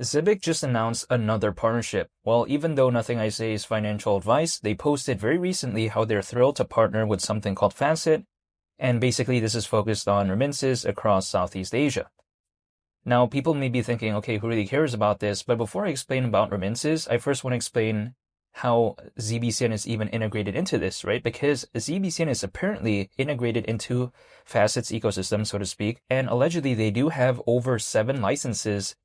Zebec just announced another partnership. Well, even though nothing I say is financial advice, they posted very recently how they're thrilled to partner with something called Facet, and basically this is focused on remittances across Southeast Asia. Now, people may be thinking, okay, who really cares about this? But before I explain about remittances, I first want to explain how ZBCN is even integrated into this, right? Because ZBCN is apparently integrated into Facet's ecosystem, so to speak, and allegedly they do have over 7 licenses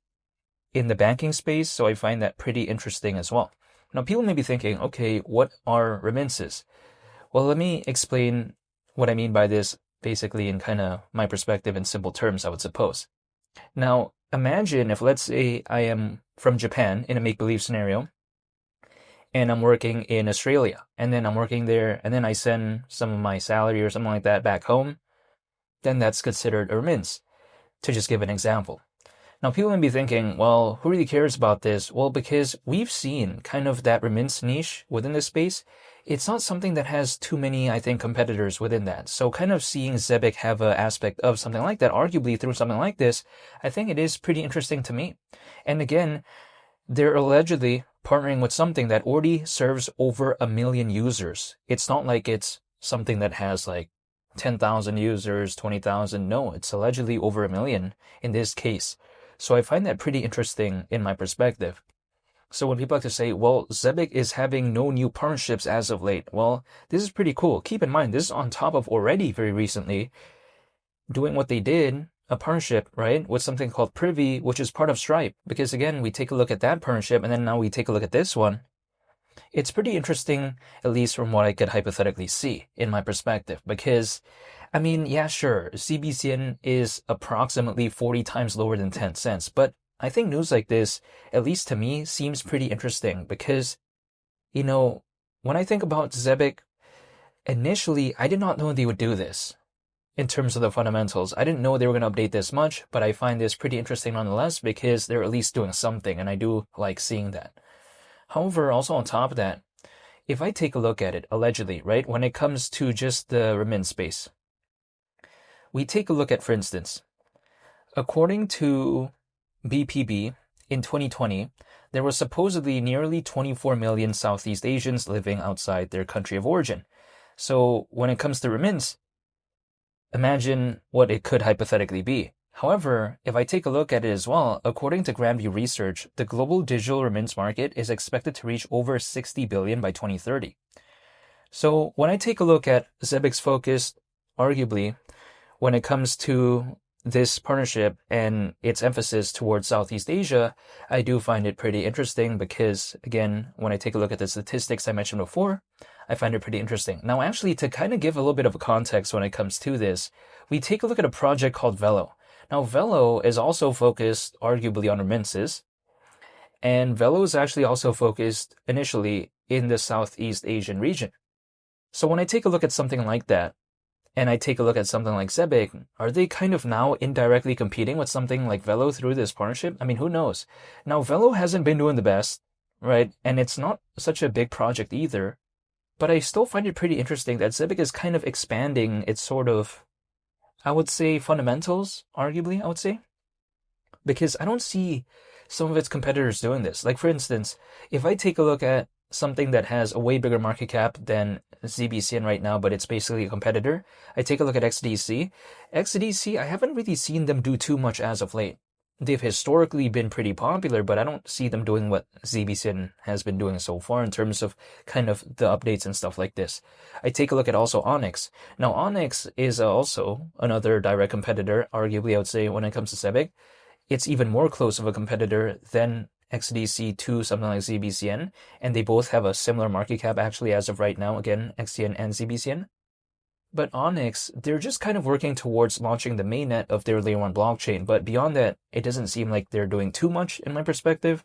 in the banking space, so I find that pretty interesting as well. Now, people may be thinking, okay, what are remittances? Well, let me explain what I mean by this basically in kind of my perspective in simple terms, I would suppose. Now, imagine if, let's say, I am from Japan in a make-believe scenario, and I'm working in Australia, and then I'm working there, and then I send some of my salary or something like that back home, then that's considered a remittance, to just give an example. Now, people may be thinking, well, who really cares about this? Well, because we've seen kind of that remittance niche within this space. It's not something that has too many, I think, competitors within that. So kind of seeing Zebec have an aspect of something like that, arguably through something like this, I think it is pretty interesting to me. And again, they're allegedly partnering with something that already serves over 1 million users. It's not like it's something that has like 10,000 users, 20,000. No, it's allegedly over 1 million in this case. So I find that pretty interesting in my perspective. So when people like to say, well, Zebec is having no new partnerships as of late, well, this is pretty cool. Keep in mind, this is on top of already very recently doing what they did, a partnership, right, with something called Privy, which is part of Stripe. Because again, we take a look at that partnership, and then now we take a look at this one. It's pretty interesting, at least from what I could hypothetically see in my perspective, because I mean, yeah, sure, ZBCN is approximately 40 times lower than 10 cents, but I think news like this, at least to me, seems pretty interesting because, when I think about Zebec, initially, I did not know they would do this in terms of the fundamentals. I didn't know they were going to update this much, but I find this pretty interesting nonetheless because they're at least doing something, and I do like seeing that. However, also on top of that, if I take a look at it, allegedly, right, when it comes to just the remittance space, we take a look at, for instance, according to BPB, in 2020, there was supposedly nearly 24 million Southeast Asians living outside their country of origin. So when it comes to remittance, imagine what it could hypothetically be. However, if I take a look at it as well, according to Grandview Research, the global digital remittance market is expected to reach over 60 billion by 2030. So when I take a look at Zebec's focus, arguably, when it comes to this partnership and its emphasis towards Southeast Asia, I do find it pretty interesting because, again, when I take a look at the statistics I mentioned before, I find it pretty interesting. Now, actually, to kind of give a little bit of a context when it comes to this, we take a look at a project called Velo. Now, Velo is also focused, arguably, on remittances, and Velo is actually also focused initially in the Southeast Asian region. So when I take a look at something like that, and I take a look at something like Zebec, are they kind of now indirectly competing with something like Velo through this partnership? I mean, who knows? Now, Velo hasn't been doing the best, right? And it's not such a big project either, but I still find it pretty interesting that Zebec is kind of expanding its sort of, I would say, fundamentals, arguably, I would say. Because I don't see some of its competitors doing this. Like, for instance, if I take a look at something that has a way bigger market cap than ZBCN right now, but it's basically a competitor, I take a look at XDC. XDC, I haven't really seen them do too much as of late. They've historically been pretty popular, but I don't see them doing what ZBCN has been doing so far in terms of kind of the updates and stuff like this. I take a look at also Onyx. Now, Onyx is also another direct competitor, arguably, I would say, when it comes to Zebec. It's even more close of a competitor than XDC to something like ZBCN, and they both have a similar market cap actually as of right now, again, XDN and ZBCN. But Onyx, they're just kind of working towards launching the mainnet of their layer 1 blockchain, but beyond that, it doesn't seem like they're doing too much in my perspective.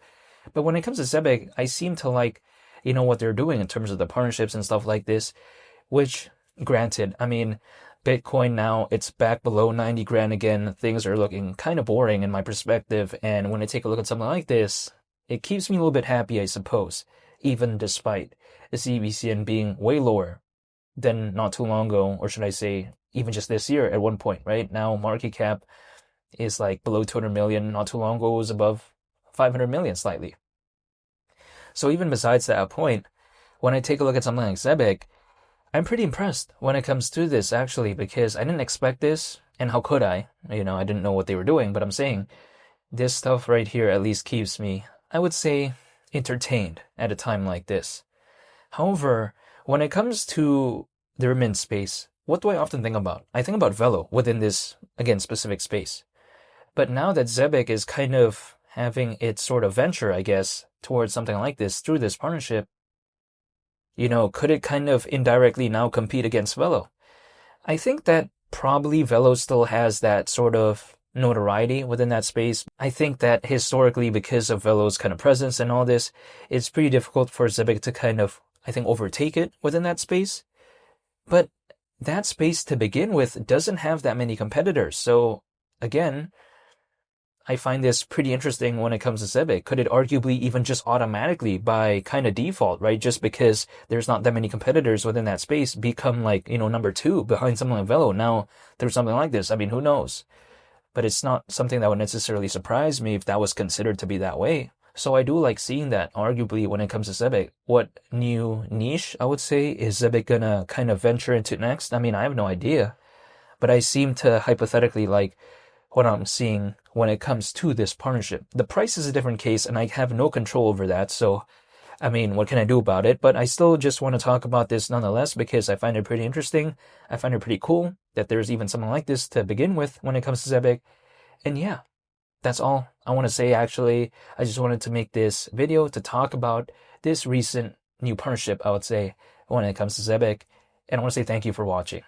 But when it comes to Zebec, I seem to like, what they're doing in terms of the partnerships and stuff like this, which, granted, I mean, Bitcoin now, it's back below 90 grand again. Things are looking kind of boring in my perspective. And when I take a look at something like this, it keeps me a little bit happy, I suppose, even despite the ZBCN being way lower than not too long ago, or should I say, even just this year at one point, right? Now, market cap is like below 200 million. Not too long ago, it was above 500 million slightly. So even besides that point, when I take a look at something like Zebec, I'm pretty impressed when it comes to this actually, because I didn't expect this, and how could I? I didn't know what they were doing, but I'm saying this stuff right here at least keeps me, I would say, entertained at a time like this. However, when it comes to the remittance space, what do I often think about? I think about Velo within this, again, specific space. But now that Zebec is kind of having its sort of venture, I guess, towards something like this through this partnership, could it kind of indirectly now compete against Velo? I think that probably Velo still has that sort of notoriety within that space. I think that historically, because of Velo's kind of presence and all this, it's pretty difficult for Zebec to kind of, I think, overtake it within that space. But that space to begin with doesn't have that many competitors. So again, I find this pretty interesting when it comes to Zebec. Could it arguably even just automatically by kind of default, right? Just because there's not that many competitors within that space become like, number 2 behind something like Velo. Now there's something like this. I mean, who knows? But it's not something that would necessarily surprise me if that was considered to be that way. So I do like seeing that arguably when it comes to Zebec. What new niche, I would say, is Zebec gonna kind of venture into next? I mean, I have no idea. But I seem to hypothetically like what I'm seeing when it comes to this partnership. The price is a different case, and I have no control over that. So, I mean, what can I do about it? But I still just want to talk about this nonetheless because I find it pretty interesting. I find it pretty cool that there's even something like this to begin with when it comes to Zebec. And yeah, that's all I want to say, actually. I just wanted to make this video to talk about this recent new partnership, I would say, when it comes to Zebec. And I want to say thank you for watching.